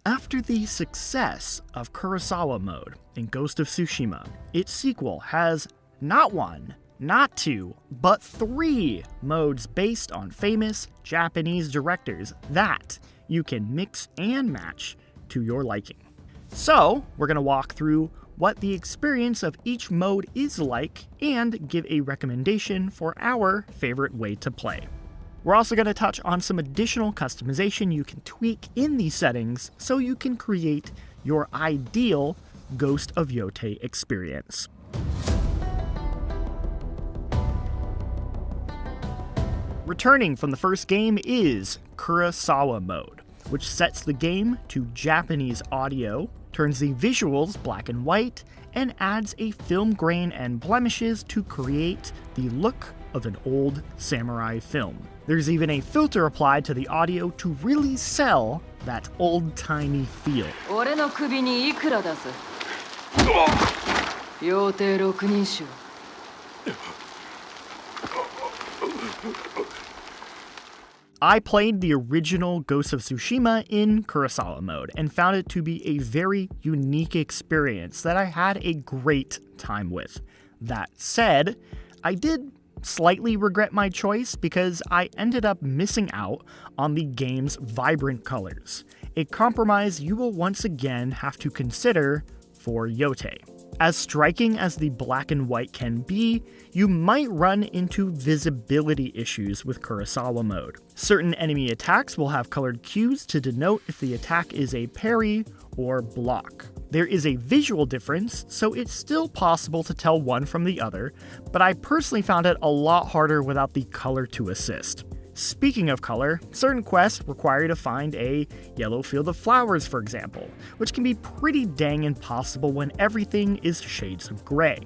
After the success of Kurosawa mode in Ghost of Tsushima, its sequel has not one, not two, but three modes based on famous Japanese directors that you can mix and match to your liking. So, we're going to walk through what the experience of each mode is like and give a recommendation for our favorite way to play. We're also going to touch on some additional customization you can tweak in these settings so you can create your ideal Ghost of Yotei experience. Returning from the first game is Kurosawa mode, which sets the game to Japanese audio, turns the visuals black and white, and adds a film grain and blemishes to create the look of an old samurai film. There's even a filter applied to the audio to really sell that old-timey feel. I played the original Ghost of Tsushima in Kurosawa mode and found it to be a very unique experience that I had a great time with. That said, I did slightly regret my choice because I ended up missing out on the game's vibrant colors, a compromise you will once again have to consider for Yotei. As striking as the black and white can be, you might run into visibility issues with Kurosawa mode. Certain enemy attacks will have colored cues to denote if the attack is a parry or block. There is a visual difference, so it's still possible to tell one from the other, but I personally found it a lot harder without the color to assist. Speaking of color, certain quests require you to find a yellow field of flowers, for example, which can be pretty dang impossible when everything is shades of gray.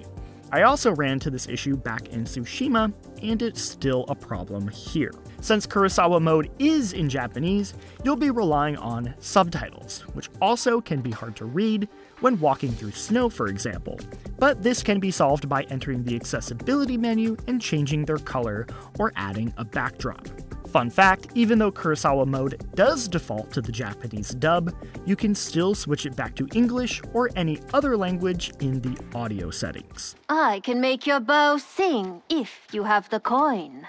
I also ran into this issue back in Tsushima, and it's still a problem here. Since Kurosawa mode is in Japanese, you'll be relying on subtitles, which also can be hard to read when walking through snow, for example. But this can be solved by entering the accessibility menu and changing their color or adding a backdrop. Fun fact, even though Kurosawa mode does default to the Japanese dub, you can still switch it back to English or any other language in the audio settings. I can make your bow sing if you have the coin.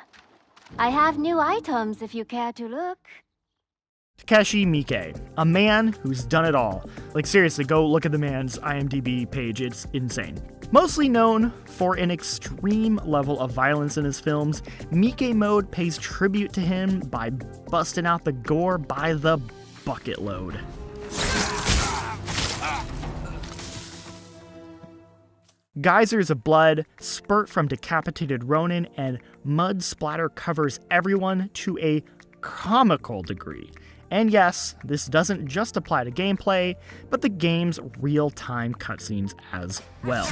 I have new items if you care to look. Takeshi Miike, a man who's done it all. Like seriously, go look at the man's IMDb page, it's insane. Mostly known for an extreme level of violence in his films, Miike mode pays tribute to him by busting out the gore by the bucket load. Geysers of blood spurt from decapitated Ronin, and mud splatter covers everyone to a comical degree. And yes, this doesn't just apply to gameplay, but the game's real-time cutscenes as well.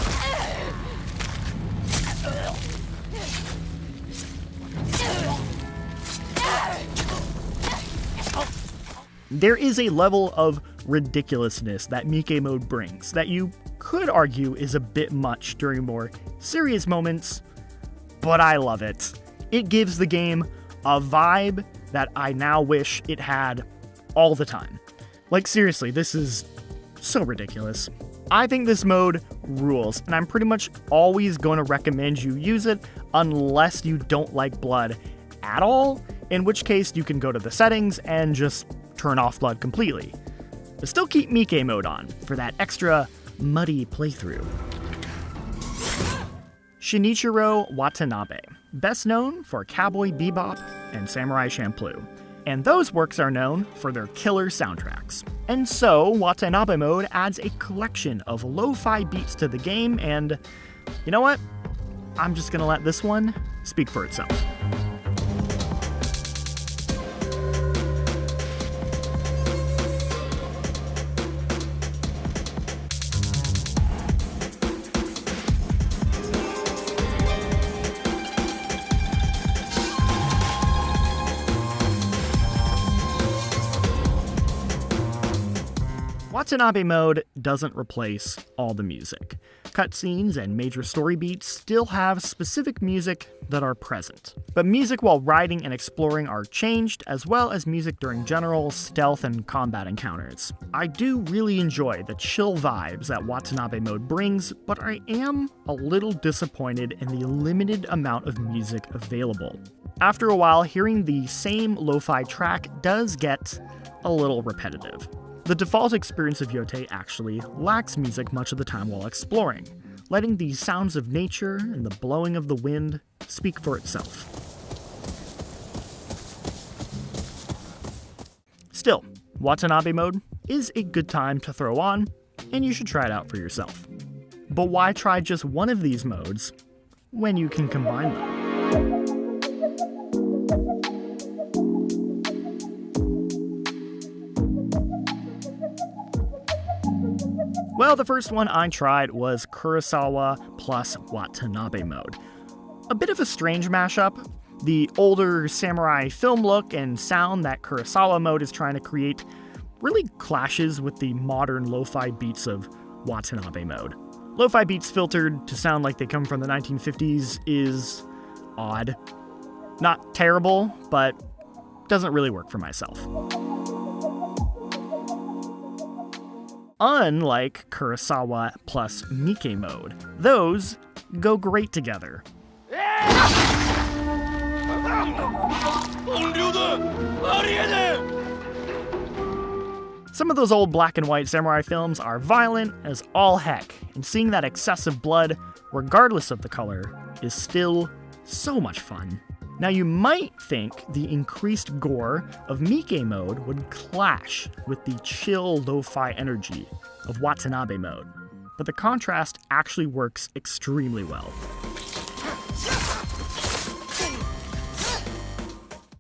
There is a level of ridiculousness that Miike mode brings that you could argue is a bit much during more serious moments, but I love it. It gives the game a vibe that I now wish it had all the time. Like seriously, this is so ridiculous. I think this mode rules, and I'm pretty much always going to recommend you use it unless you don't like blood at all, in which case you can go to the settings and just turn off blood completely. But still keep Miike mode on for that extra muddy playthrough. Shinichiro Watanabe, best known for Cowboy Bebop and Samurai Champloo, and those works are known for their killer soundtracks. And so, Watanabe mode adds a collection of lo-fi beats to the game, and you know what? I'm just gonna let this one speak for itself. Watanabe mode doesn't replace all the music. Cutscenes and major story beats still have specific music that are present. But music while riding and exploring are changed, as well as music during general stealth and combat encounters. I do really enjoy the chill vibes that Watanabe mode brings, but I am a little disappointed in the limited amount of music available. After a while, hearing the same lo-fi track does get a little repetitive. The default experience of Yotei actually lacks music much of the time while exploring, letting the sounds of nature and the blowing of the wind speak for itself. Still, Watanabe mode is a good time to throw on, and you should try it out for yourself. But why try just one of these modes when you can combine them? Well, the first one I tried was Kurosawa plus Watanabe mode. A bit of a strange mashup. The older samurai film look and sound that Kurosawa mode is trying to create really clashes with the modern lo-fi beats of Watanabe mode. Lo-fi beats filtered to sound like they come from the 1950s is odd. Not terrible, but doesn't really work for myself. Unlike Kurosawa plus Miike mode, those go great together. Some of those old black and white samurai films are violent as all heck, and seeing that excessive blood, regardless of the color, is still so much fun. Now you might think the increased gore of Miike mode would clash with the chill lo-fi energy of Watanabe mode, but the contrast actually works extremely well.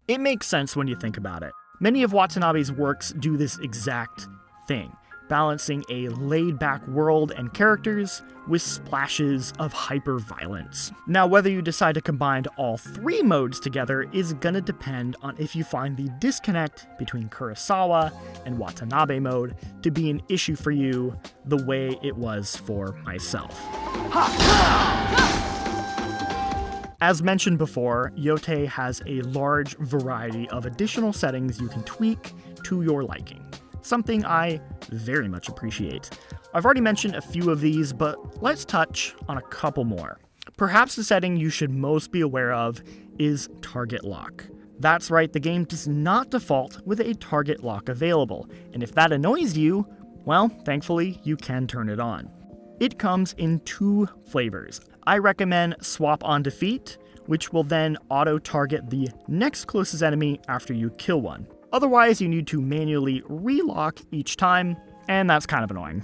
It makes sense when you think about it. Many of Watanabe's works do this exact thing, balancing a laid-back world and characters with splashes of hyper-violence. Now, whether you decide to combine all three modes together is gonna depend on if you find the disconnect between Kurosawa and Watanabe mode to be an issue for you the way it was for myself. As mentioned before, Yotei has a large variety of additional settings you can tweak to your liking, something I very much appreciate. I've already mentioned a few of these, but let's touch on a couple more. Perhaps the setting you should most be aware of is target lock. That's right, the game does not default with a target lock available, and if that annoys you, well, thankfully you can turn it on. It comes in two flavors. I recommend Swap on Defeat, which will then auto-target the next closest enemy after you kill one. Otherwise, you need to manually relock each time, and that's kind of annoying.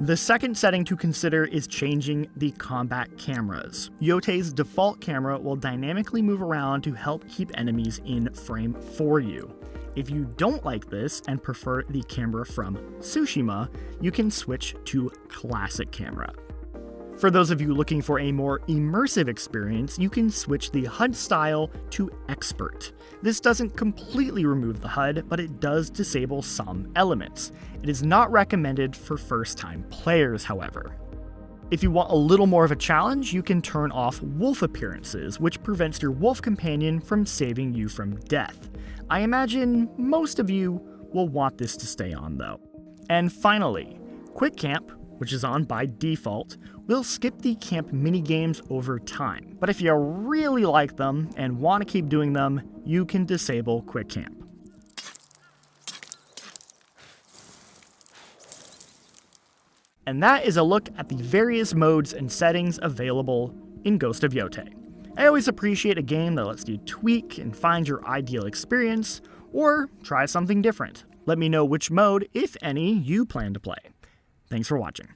The second setting to consider is changing the combat cameras. Yotei's default camera will dynamically move around to help keep enemies in frame for you. If you don't like this and prefer the camera from Tsushima, you can switch to classic camera. For those of you looking for a more immersive experience, you can switch the HUD style to Expert. This doesn't completely remove the HUD, but it does disable some elements. It is not recommended for first-time players, however. If you want a little more of a challenge, you can turn off wolf appearances, which prevents your wolf companion from saving you from death. I imagine most of you will want this to stay on, though. And finally, Quick Camp, which is on by default, will skip the camp minigames over time. But if you really like them and want to keep doing them, you can disable Quick Camp. And that is a look at the various modes and settings available in Ghost of Yotei. I always appreciate a game that lets you tweak and find your ideal experience, or try something different. Let me know which mode, if any, you plan to play. Thanks for watching.